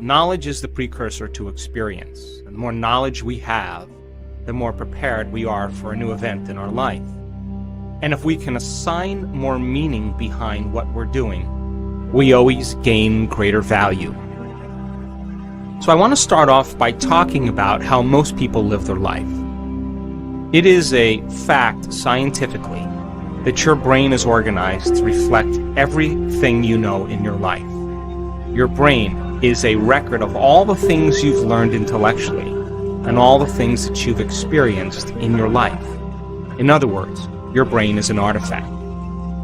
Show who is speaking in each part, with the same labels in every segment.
Speaker 1: Knowledge is the precursor to experience. And the more knowledge we have, the more prepared we are for a new event in our life. And if we can assign more meaning behind what we're doing, we always gain greater value. So I want to start off by talking about how most people live their life. It is a fact scientifically that your brain is organized to reflect everything you know in your life. Your brain is a record of all the things you've learned intellectually and all the things that you've experienced in your life. In other words, your brain is an artifact.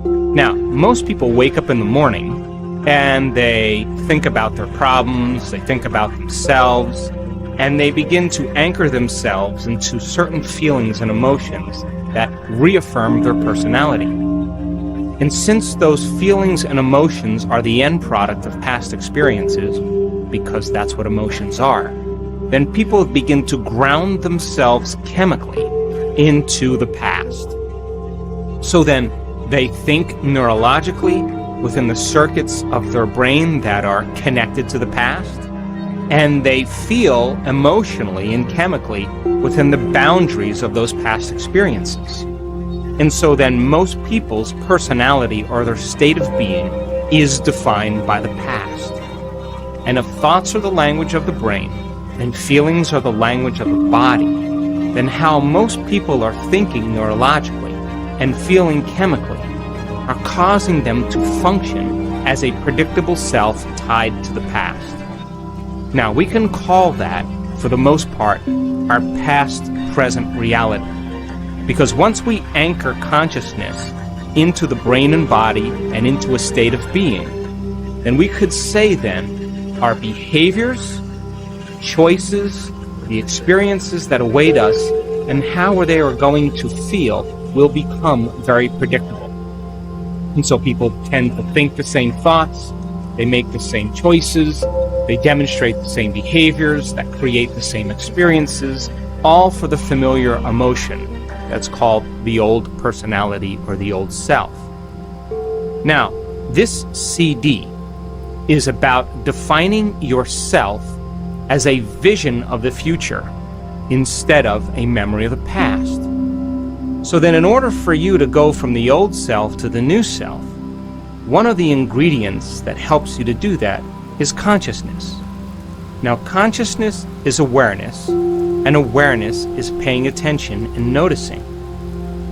Speaker 1: Now, most people wake up in the morning and they think about their problems, they think about themselves, and they begin to anchor themselves into certain feelings and emotions that reaffirm their personality. And since those feelings and emotions are the end product of past experiences, because that's what emotions are, then people begin to ground themselves chemically into the past. So then they think neurologically within the circuits of their brain that are connected to the past, and they feel emotionally and chemically within the boundaries of those past experiences. And so then most people's personality or their state of being is defined by the past. And if thoughts are the language of the brain, and feelings are the language of the body, then how most people are thinking neurologically and feeling chemically are causing them to function as a predictable self tied to the past. Now, we can call that, for the most part, our past-present reality. Because once we anchor consciousness into the brain and body and into a state of being, then we could say then our behaviors, choices, the experiences that await us, and how they are going to feel will become very predictable. And so people tend to think the same thoughts, they make the same choices, they demonstrate the same behaviors that create the same experiences, all for the familiar emotion that's called the old personality or the old self. Now, this CD is about defining yourself as a vision of the future instead of a memory of the past. So then in order for you to go from the old self to the new self, one of the ingredients that helps you to do that is consciousness. Now, consciousness is awareness, and awareness is paying attention and noticing.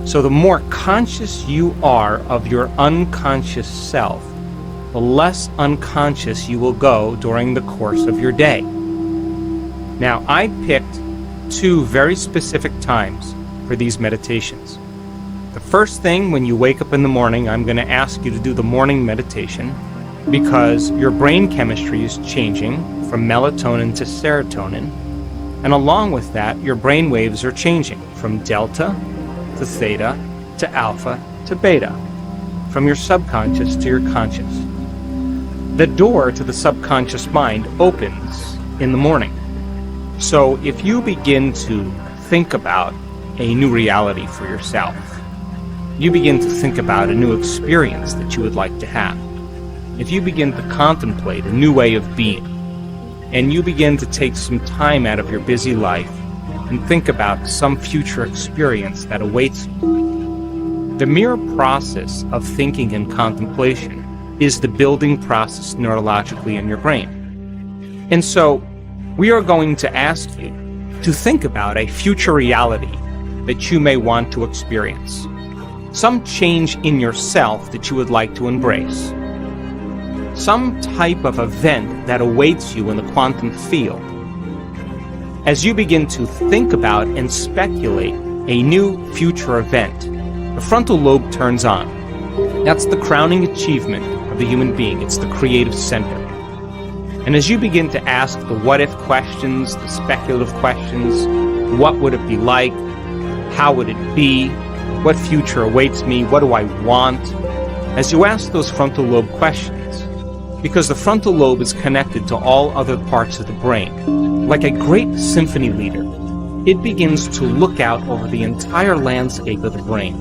Speaker 1: So the more conscious you are of your unconscious self, the less unconscious you will go during the course of your day. Now, I picked two very specific times for these meditations. The first thing, when you wake up in the morning, I'm going to ask you to do the morning meditation because your brain chemistry is changing from melatonin to serotonin. And along with that, your brain waves are changing from delta to theta to alpha to beta, from your subconscious to your conscious. The door to the subconscious mind opens in the morning. So if you begin to think about a new reality for yourself, you begin to think about a new experience that you would like to have, if you begin to contemplate a new way of being, and you begin to take some time out of your busy life and think about some future experience that awaits you, the mere process of thinking and contemplation is the building process neurologically in your brain. And so we are going to ask you to think about a future reality that you may want to experience, some change in yourself that you would like to embrace, some type of event that awaits you in the quantum field. As you begin to think about and speculate a new future event, the frontal lobe turns on. That's the crowning achievement of the human being. It's the creative center. And as you begin to ask the what-if questions, the speculative questions, what would it be like? How would it be? What future awaits me? What do I want? As you ask those frontal lobe questions, because the frontal lobe is connected to all other parts of the brain, like a great symphony leader, it begins to look out over the entire landscape of the brain,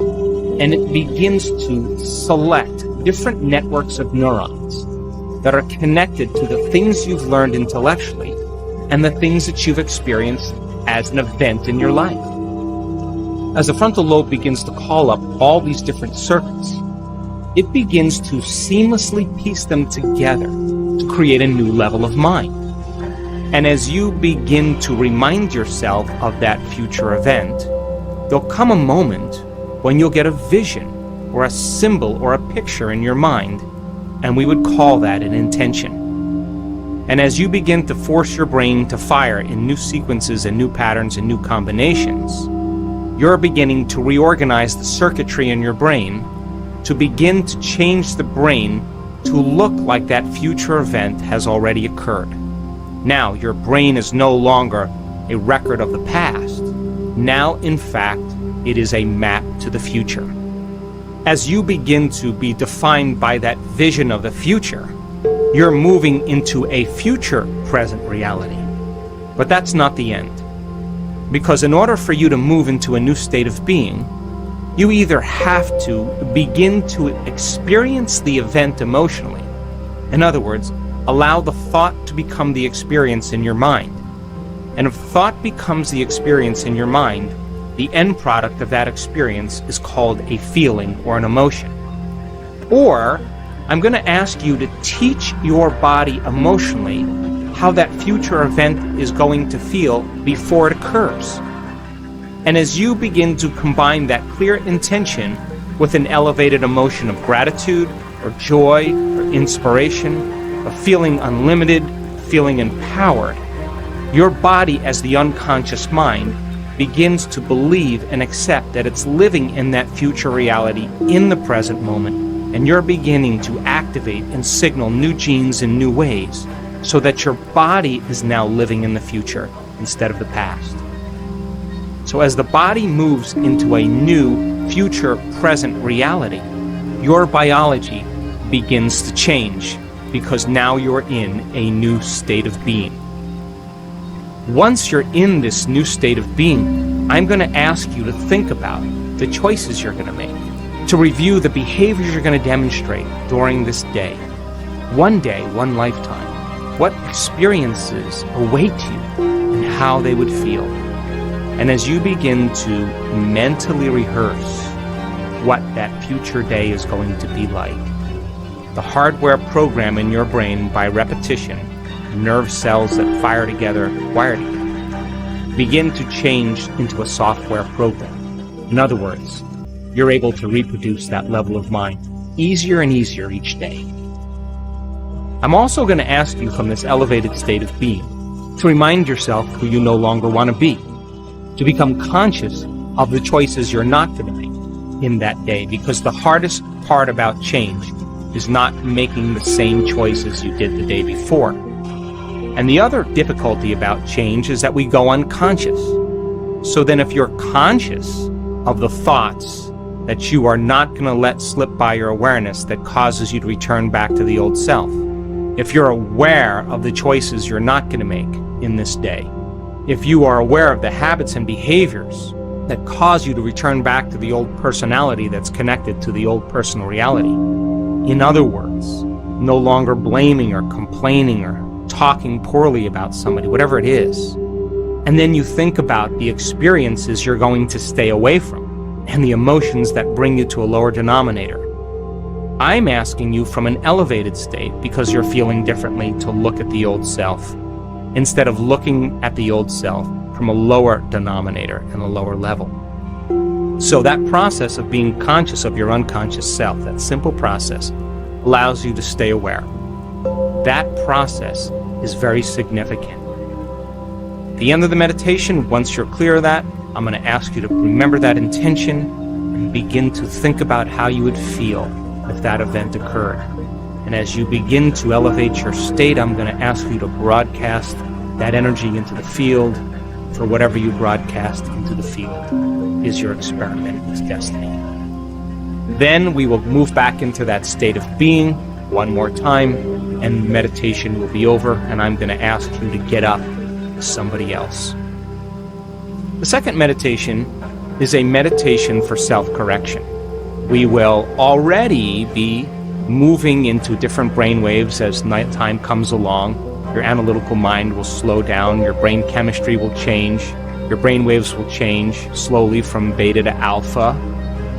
Speaker 1: and it begins to select different networks of neurons that are connected to the things you've learned intellectually and the things that you've experienced as an event in your life. As the frontal lobe begins to call up all these different circuits, it begins to seamlessly piece them together to create a new level of mind. And as you begin to remind yourself of that future event, there'll come a moment when you'll get a vision or a symbol or a picture in your mind, and we would call that an intention. And as you begin to force your brain to fire in new sequences and new patterns and new combinations, you're beginning to reorganize the circuitry in your brain to begin to change the brain to look like that future event has already occurred. Now, your brain is no longer a record of the past. Now, in fact, it is a map to the future. As you begin to be defined by that vision of the future, you're moving into a future present reality. But that's not the end. Because in order for you to move into a new state of being, you either have to begin to experience the event emotionally. In other words, allow the thought to become the experience in your mind. And if thought becomes the experience in your mind, the end product of that experience is called a feeling or an emotion. Or, I'm going to ask you to teach your body emotionally how that future event is going to feel before it occurs. And as you begin to combine that clear intention with an elevated emotion of gratitude or joy or inspiration, of feeling unlimited, feeling empowered, your body as the unconscious mind begins to believe and accept that it's living in that future reality in the present moment, and you're beginning to activate and signal new genes in new ways so that your body is now living in the future instead of the past. So as the body moves into a new future present reality, your biology begins to change because now you're in a new state of being. Once you're in this new state of being, I'm going to ask you to think about the choices you're going to make, to review the behaviors you're going to demonstrate during this day. One day, one lifetime. What experiences await you and how they would feel. And as you begin to mentally rehearse what that future day is going to be like, the hardware program in your brain by repetition, nerve cells that fire together, wire together, begin to change into a software program. In other words, you're able to reproduce that level of mind easier and easier each day. I'm also going to ask you from this elevated state of being to remind yourself who you no longer want to be, to become conscious of the choices you're not going to make in that day, because the hardest part about change is not making the same choices you did the day before. And the other difficulty about change is that we go unconscious. So then if you're conscious of the thoughts that you are not going to let slip by your awareness that causes you to return back to the old self, if you're aware of the choices you're not going to make in this day, if you are aware of the habits and behaviors that cause you to return back to the old personality that's connected to the old personal reality, in other words, no longer blaming or complaining or talking poorly about somebody, whatever it is, and then you think about the experiences you're going to stay away from and the emotions that bring you to a lower denominator, I'm asking you from an elevated state, because you're feeling differently, to look at the old self instead of looking at the old self from a lower denominator and a lower level. So that process of being conscious of your unconscious self, that simple process, allows you to stay aware. That process is very significant. At the end of the meditation, once you're clear of that, I'm going to ask you to remember that intention and begin to think about how you would feel if that event occurred. And as you begin to elevate your state, I'm going to ask you to broadcast that energy into the field, for whatever you broadcast into the field is your experiment with destiny. Then we will move back into that state of being one more time, and meditation will be over, and I'm going to ask you to get up as somebody else. The second meditation is a meditation for self-correction. We will already be moving into different brain waves as nighttime comes along. Your analytical mind will slow down, your brain chemistry will change, your brain waves will change slowly from beta to alpha.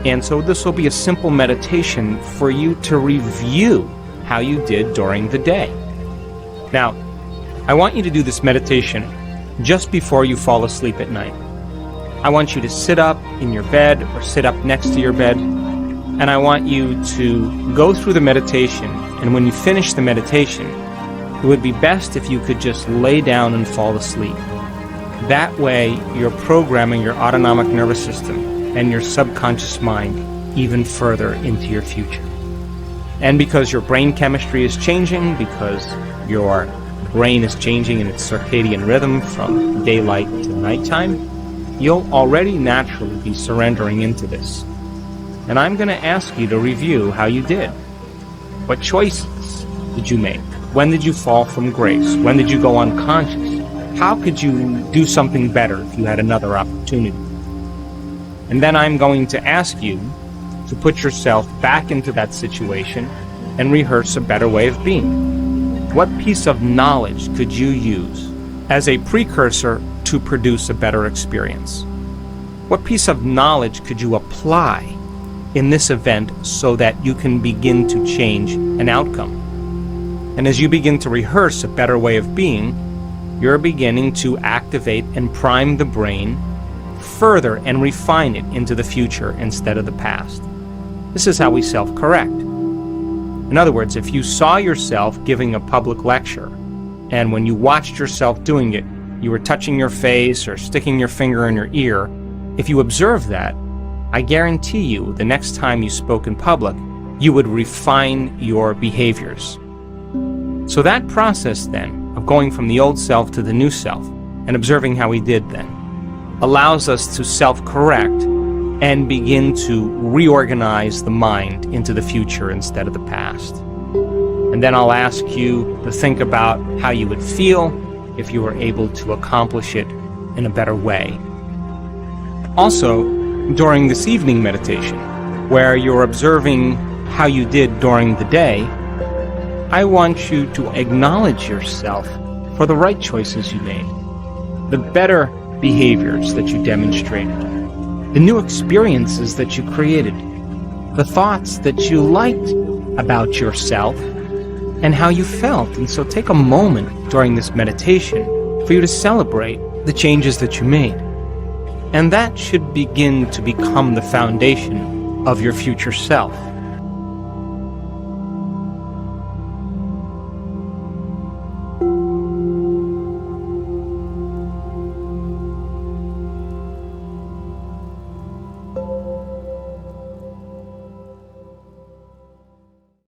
Speaker 1: And so this will be a simple meditation for you to review how you did during the day. Now, I want you to do this meditation just before you fall asleep at night. I want you to sit up in your bed or sit up next to your bed, and I want you to go through the meditation, and when you finish the meditation, it would be best if you could just lay down and fall asleep. That way, you're programming your autonomic nervous system and your subconscious mind even further into your future. And because your brain chemistry is changing, because your brain is changing in its circadian rhythm from daylight to nighttime, you'll already naturally be surrendering into this. And I'm going to ask you to review how you did. What choices did you make? When did you fall from grace? When did you go unconscious? How could you do something better if you had another opportunity? And then I'm going to ask you to put yourself back into that situation and rehearse a better way of being. What piece of knowledge could you use as a precursor to produce a better experience? What piece of knowledge could you apply in this event so that you can begin to change an outcome? And as you begin to rehearse a better way of being, you're beginning to activate and prime the brain further and refine it into the future instead of the past. This is how we self-correct. In other words, if you saw yourself giving a public lecture, and when you watched yourself doing it, you were touching your face or sticking your finger in your ear, if you observed that, I guarantee you the next time you spoke in public, you would refine your behaviors. So that process then, of going from the old self to the new self, and observing how we did then, allows us to self-correct and begin to reorganize the mind into the future instead of the past. And then I'll ask you to think about how you would feel if you were able to accomplish it in a better way. Also, during this evening meditation, where you're observing how you did during the day, I want you to acknowledge yourself for the right choices you made, the better behaviors that you demonstrated, the new experiences that you created, the thoughts that you liked about yourself, and how you felt. And so take a moment during this meditation for you to celebrate the changes that you made. And that should begin to become the foundation of your future self.